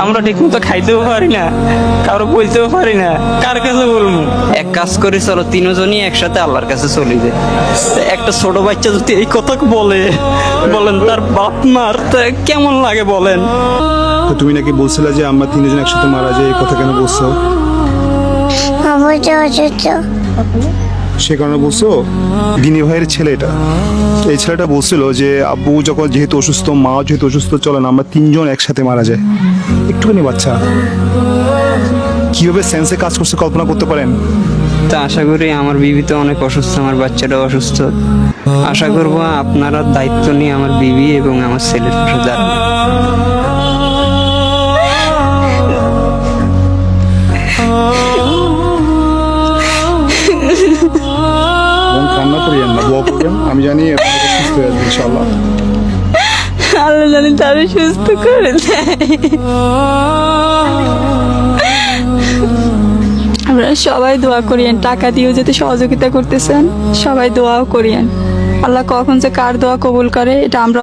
আমরা ঠিক মতো খাইতেও পারি না, কারো বলতেও পারি না, কার কাছে বলবো? এক কাজ করে চলো, তিনজনই একসাথে আল্লাহর কাছে চলে যায়। একটা ছোট বাচ্চা যদি এই কথা বলে, বলেন তার বাপ মার তা কেমন লাগে বলেন? তো তুমি নাকি বলছিলে যে আমরা তিনজন একসাথে মারা যায়, এই কথা কেন বলছো? আব্বুটা অসুস্থ। সে কারণে বলছো? দিনী ভাইয়ের ছেলেটা, এই ছেলেটা বলছিল যে আব্বু যখন যেহেতু অসুস্থ, মা যেহেতু অসুস্থ, চলেন আমরা তিনজন একসাথে মারা যায়। একটুখানি বাচ্চা কিভাবে সেন্সে কাজ করছে কল্পনা করতে পারেন? তা আশা করি, আমার বিবি তো অনেক অসুস্থ, আমার বাচ্চাটাও অসুস্থ। আশা করবো আপনারা দায়িত্ব নিয়ে আমার বিবি এবং আমার ছেলের পাশে দাঁড়াবেন। বোন, কান্না করিয়েন না, দোয়া করবেন। আমি জানি আপনারা সুস্থ হয়ে যাবেন ইনশাআল্লাহ। আল্লাহ জানি তারে সুস্থ করে দেয়। আমরা সবাই দোয়া করিয়েন, টাকা দিয়েও যেতে সহযোগিতা করতেছেন, সবাই দোয়াও করিয়েন। আল্লাহ কখন যে কার দোয়া কবুল করে এটা আমরা